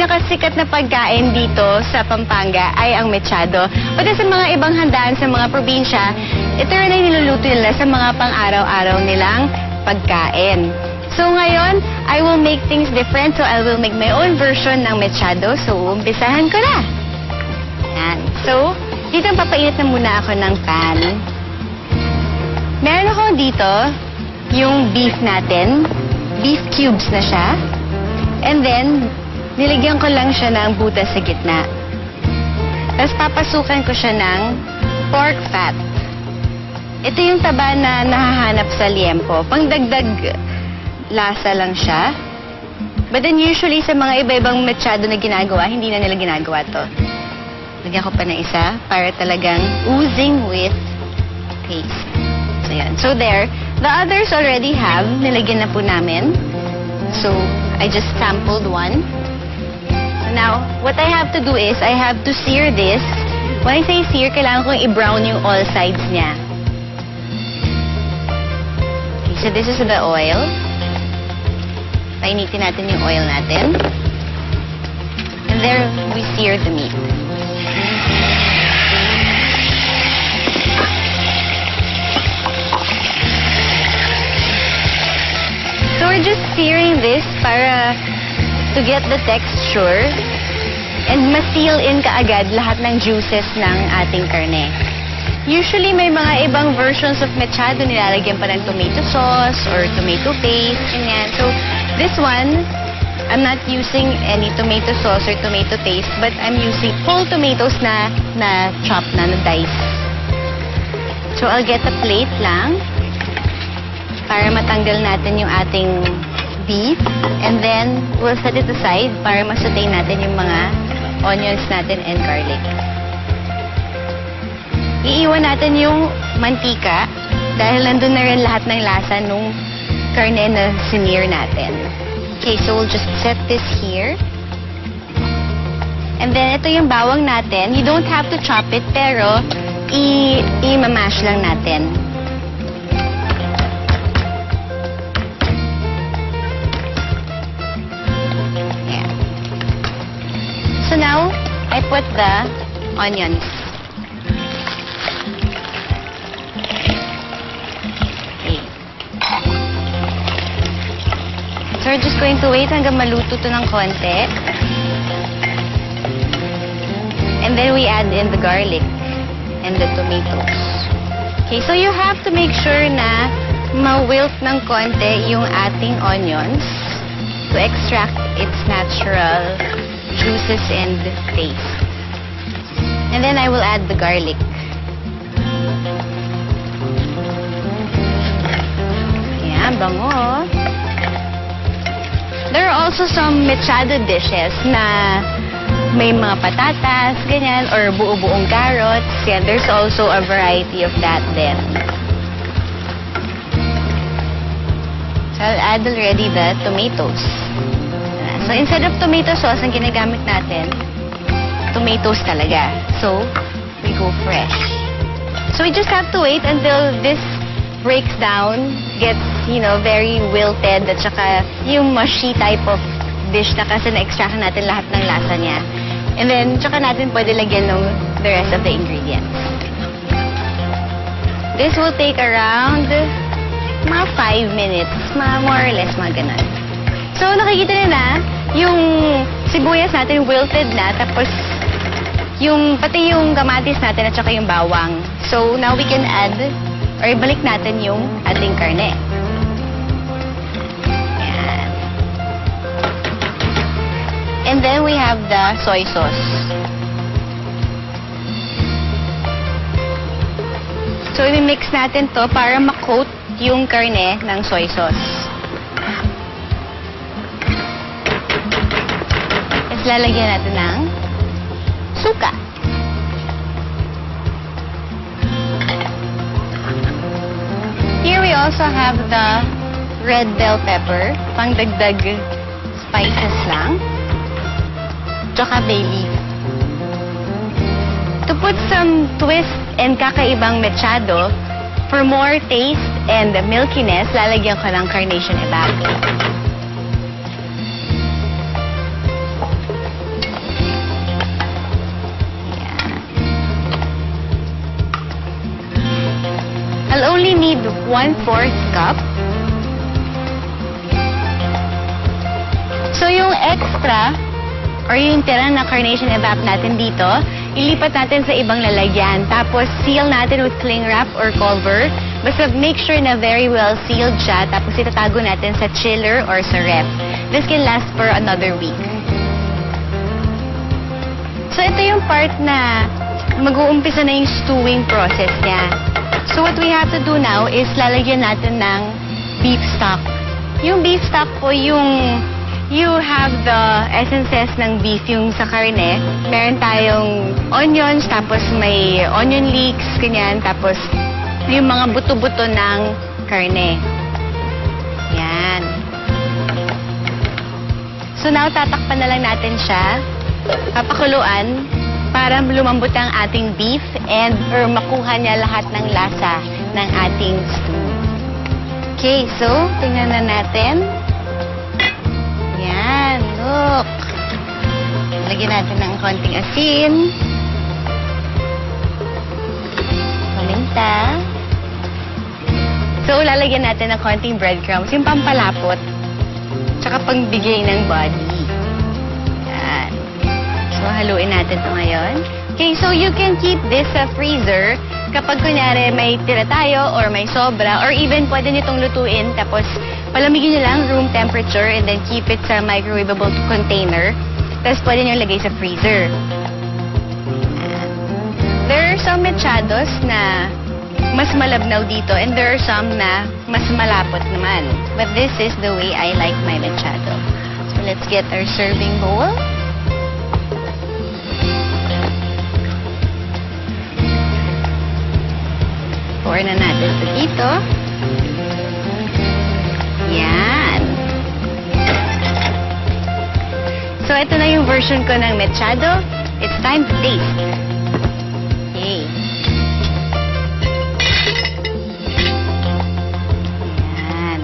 pinakasikat na pagkain dito sa Pampanga ay ang mechado. Pati sa mga ibang handaan sa mga probinsya, ito rin ay niluluto nila sa mga pang-araw-araw nilang pagkain. So ngayon, I will make things different. So I will make my own version ng mechado. So umpisahan ko na. Yan. So, dito papainit na muna ako ng pan. Meron ako dito yung beef natin. Beef cubes na siya. And then, nilagyan ko lang siya ng butas sa gitna. Tapos papasukan ko siya ng pork fat. Ito yung taba na nahahanap sa liempo. Pangdagdag lasa lang siya. But then usually sa mga iba-ibang mechado na ginagawa, hindi na nila ginagawa to. Lagyan ko pa ng isa para talagang oozing with taste. So yan. So there. The others already have. Nilagyan na po namin. So, I just sampled one. So now, what I have to do is, I have to sear this. When I say sear, kailangan kong i-brown yung all sides niya. Okay, so this is the oil. Painitin natin yung oil natin. And there, we sear the meat. So we're just searing this para to get the texture and ma-seal in kaagad lahat ng juices ng ating karne. Usually may mga ibang versions of mechado nilalagyan pa ng tomato sauce or tomato paste, ganyan. So this one, I'm not using any tomato sauce or tomato paste, but I'm using whole tomatoes na chop na dice. So I'll get a plate lang para matanggal natin yung ating beef. And then, we'll set it aside para masutay natin yung mga onions natin and garlic. Iiwan natin yung mantika dahil nandun na rin lahat ng lasa nung karne na sinear natin. Okay, so we'll just set this here. And then, ito yung bawang natin. You don't have to chop it, pero i-mamash lang natin. So now, I put the onions. Okay. So we're just going to wait hanggang maluto to ng konti. And then we add in the garlic and the tomatoes. Okay, so you have to make sure na ma-wilt ng konti yung ating onions to extract its natural juices and taste. And then I will add the garlic. Yan, bango. There are also some mechado dishes na may mga patatas, ganyan, or buo-buong carrots. Yan, there's also a variety of that then. So I'll add already the tomatoes. So, instead of tomato sauce, ang ginagamit natin, tomatoes talaga. So, we go fresh. So, we just have to wait until this breaks down, gets, you know, very wilted, at saka yung mushy type of dish na kasi na-extract natin lahat ng lasa niya. And then, tsaka natin pwede lagyan ng the rest of the ingredients. This will take around mga 5 minutes, more or less, mga ganun. So, nakikita nyo na, yung sibuyas natin wilted na, tapos pati yung kamatis natin at saka yung bawang. So, now we can add, or ibalik natin yung ating karne. Yan. And then, we have the soy sauce. So, i-mix natin to para ma-coat yung karne ng soy sauce. Lalagyan natin ng suka. Here we also have the red bell pepper, pangdagdag spices lang. Tsaka bay leaf. To put some twist and kakaibang mechado, for more taste and milkiness, lalagyan ko ng carnation ebano. need 1/4 cup. So yung extra or yung tira na carnation evap natin dito, ilipat natin sa ibang lalagyan. Tapos seal natin with cling wrap or cover. Basta make sure na very well sealed siya. Tapos itatago natin sa chiller or sa ref. This can last for another week. So ito yung part na mag-uumpisa na yung stewing process niya. So what we have to do now is lalagyan natin ng beef stock. Yung beef stock po yung you have the essences ng beef yung sa karne. Meron tayong onions, tapos may onion leeks, ganyan. Tapos yung mga buto-buto ng karne. Yan. So now tatakpan na lang natin siya. Papakuluan para lumambot ang ating beef and or makuha niya lahat ng lasa ng ating stew. Okay, so tingnan na natin. Yan, look. Lagyan natin ng konting asin. Paminta. So, lalagyan natin ng konting breadcrumbs, yung pampalapot, tsaka pangbigay ng body. Yan. So, haluin natin ito ngayon. Okay, so you can keep this sa freezer kapag kunyari may tira tayo or may sobra or even pwede nyo itong lutuin tapos palamigin nyo lang room temperature and then keep it sa microwavable container. Tapos pwede nyo lagay sa freezer. There are some mechados na mas malabnaw dito and there are some na mas malapot naman. But this is the way I like my mechado. So let's get our serving bowl. Pour na natin ito dito. Yan. So, ito na yung version ko ng mechado. It's time to taste. Okay. Yan.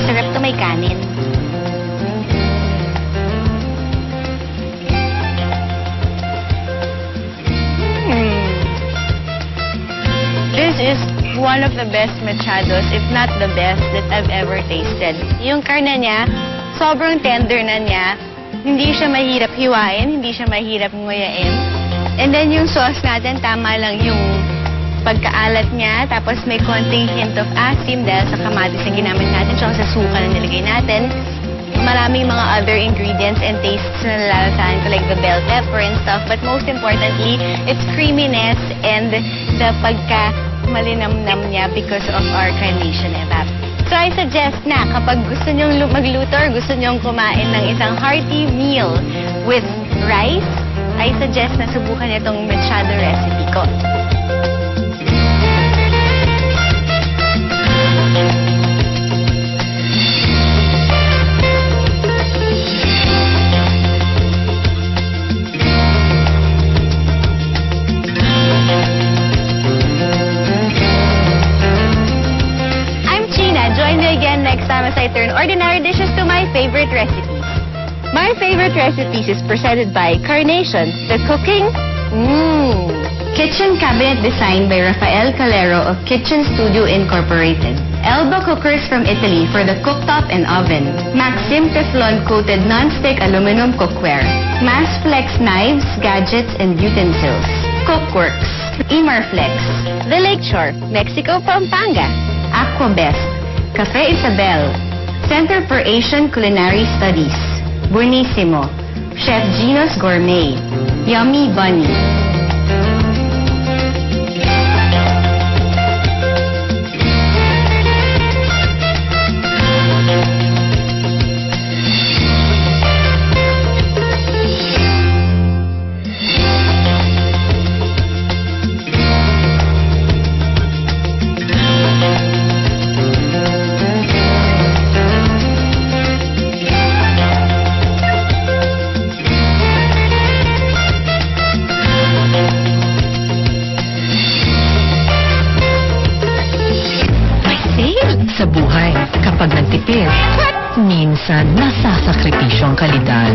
Sarap to may kanin. This is one of the best mechados, if not the best, that I've ever tasted. Yung karne niya, sobrang tender na niya. Hindi siya mahirap hiwain, hindi siya mahirap nguyain. And then yung sauce natin, tama lang yung pagkaalat niya. Tapos may konting hint of asim dahil sa kamatis na ginamit natin, tsaka sa suka na nilagay natin. Maraming mga other ingredients and tastes na nalalasahan ko like the bell pepper and stuff. But most importantly, its creaminess and the malinamnam niya because of our carnation evap. So I suggest na kapag gusto nyong magluto or gusto nyong kumain ng isang hearty meal with rice, I suggest na subukan niyo itong mechado recipe ko. Join me again next time as I turn ordinary dishes to my favorite recipes. My favorite recipes is presented by Carnation, the cooking. Kitchen cabinet design by Rafael Calero of Kitchen Studio Incorporated. Elba cookers from Italy for the cooktop and oven. Maxim Teflon-coated non-stick aluminum cookware. Massflex knives, gadgets, and utensils. Cookworks. Emarflex. The Lakeshore, Mexico, Pampanga. Aquabest. Cafe Isabel, Center for Asian Culinary Studies, Buenissimo, Chef Gino's Gourmet, Yummy Bunny. Sa buhay, kapag nagtipid, minsan nasasakripisyo ang kalidad.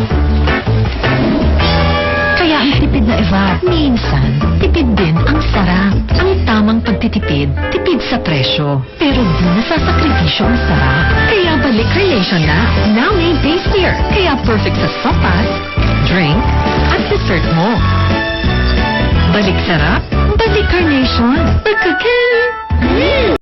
Kaya Ang tipid na Evap. Minsan, tipid din ang sarap. Ang tamang pagtitipid, tipid sa presyo. Pero di nasasakripisyo ang sarap. Kaya balik Carnation na. Now made tastier. Kaya perfect sa sopas, drink, at dessert mo. Balik sarap, balik Carnation. Pagkakin!